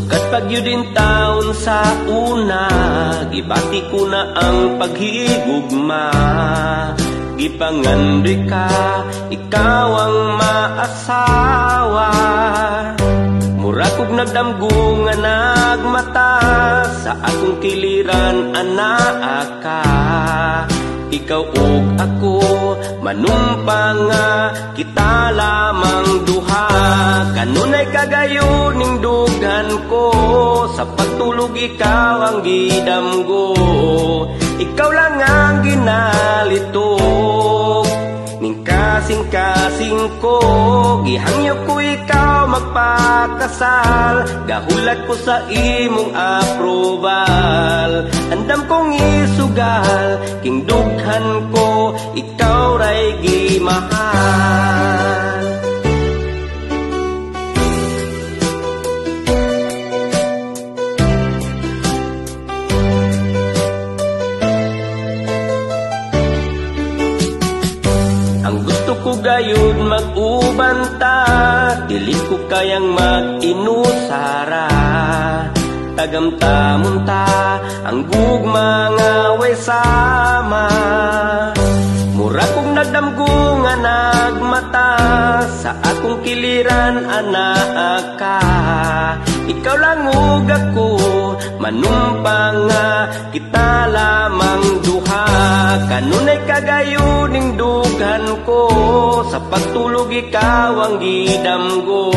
Sukat pagyudin taon sa una, gibati ko na ang paghigugma. Gipangandri ka, ikaw ang maasawa. Mura kog nagdamgo nga nagmata, sa akong kiliran anaa ka. Ikaw ug ako, manumpa nga kita lamang duha. Kanunay kagayon ning dughan ko, sa pagtulog ikaw ang gidamgo. Ikaw lang ang ginalitok, ning kasing-kasing ko. Gihangyo ko ikaw magpakasal, gahulat ko sa imong approval. Andam kong isugal, king dughan ko, ikaw ray gimahal. Ang gusto ko gayud mag-ubanta, dili ko kayang mag-inusara. Tagamtamon ta ang gugma nga way sama. Mura kong nagdamgo nga nagmata, sa akong kiliran anaa ka. Ikaw lang ug ako, manumpa nga kita lamang duha. Kanunay kagayon ning dughan ko, sa pagtulog ikaw ang gidamgo.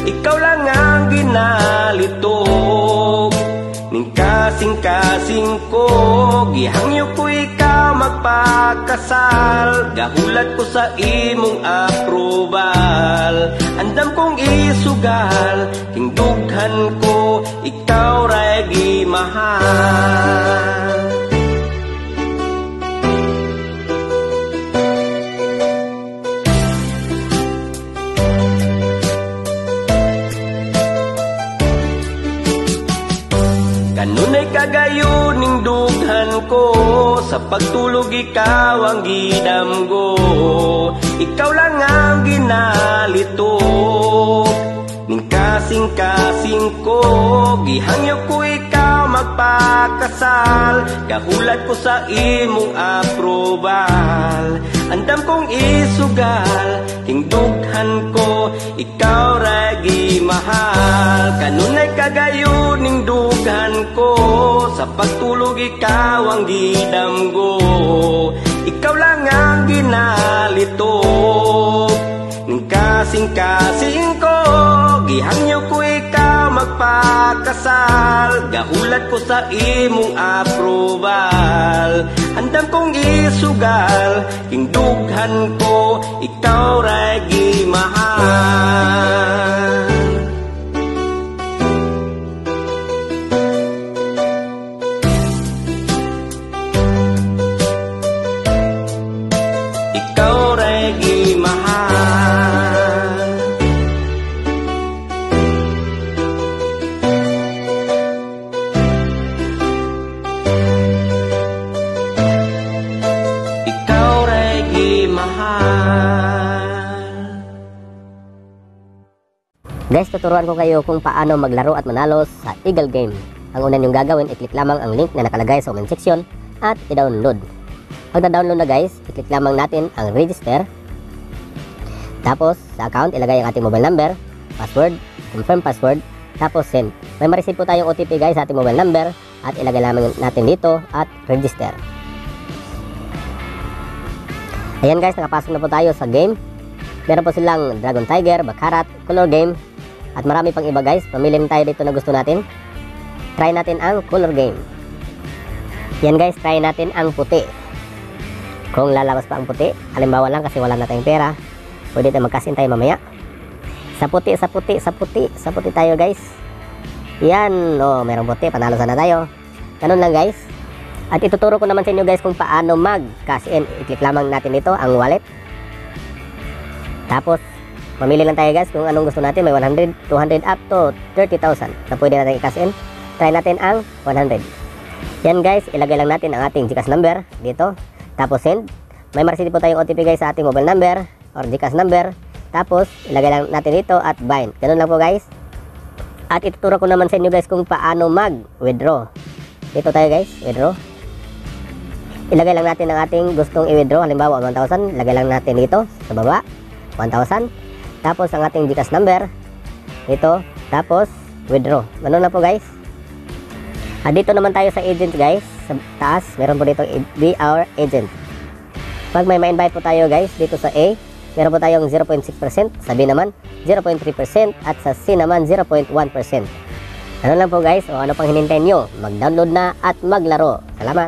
Ikaw lang ang ginalitok, ning kasing-kasing ko. Gihangyo ko ikaw magpakasal, gahulat ko sa imong approval. Andam kong isugal, king dughan ko, ikaw ray gimahal. Kanunay kagayon ning dughan ko, sa pagtulog ikaw ang gidamgo. Ikaw lang ang ginalitok, ning kasing-kasing ko. Gihangyo ko ikaw magpakasal, gahulat ko sa imong approval. Andam kong isugal, king dughan ko, ikaw ray gimahal. Kanunay kagayon ning dughan ko, sa pagtulog ikaw ang gidamgo. Ikaw lang ang ginalitok, ning kasing-kasing ko. Gihangyo ko ikaw magpakasal, gahulat ko sa imong approval. Andam kong isugal, king dughan ko, ikaw ray gimahal. Ikaw ray gimahal. Guys, tuturuan ko kayo kung paano maglaro at manalo sa Eagle Game. Ang una nyong gagawin, i-click lamang ang link na nakalagay sa comment section at i-download. Pag na-download na guys, i-click lamang natin ang register. Tapos sa account, ilagay ang ating mobile number, password, confirm password, tapos send. May ma-receive po tayong OTP guys sa ating mobile number at ilagay lamang natin dito at register. Ayan guys, nakapasok na po tayo sa game. Meron po silang Dragon Tiger, Baccarat, Color Game, at marami pang iba guys. Pamili tayo dito na gusto natin. Try natin ang Color Game. Yan guys, try natin ang puti. Kung lalabas pa ang puti, halimbawa lang kasi wala na tayong pera, pwede tayo magkasin tayo mamaya. Sa puti tayo guys. Yan, oh, merong puti, panalo sana tayo. Ganun lang guys. At ituturo ko naman sa inyo guys kung paano mag-cash in. I-click lamang natin dito ang wallet. Tapos mamili lang tayo guys kung anong gusto natin. May 100, 200 up to 30,000 na pwede natin i-cash in. Try natin ang 100. Yan guys, ilagay lang natin ang ating GCash number dito. Tapos send. May ma-receive po tayong OTP guys sa ating mobile number or GCash number. Tapos ilagay lang natin dito at bind. Ganun lang po guys. At ituturo ko naman sa inyo guys kung paano mag-withdraw. Dito tayo guys, withdraw. Ilagay lang natin ang ating gustong i-withdraw. Halimbawa 1,000, lagay lang natin dito sa baba, 1,000. Tapos ang ating GCash number dito, tapos withdraw. Ganun na po guys. Dito naman tayo sa agent guys, sa taas, meron po dito be our agent. Pag may ma-invite po tayo guys, dito sa A, meron po tayong 0.6%, sa B naman 0.3%, at sa C naman 0.1%. Ano lang po guys, o ano pang hinintay nyo, mag-download na at maglaro. Salamat!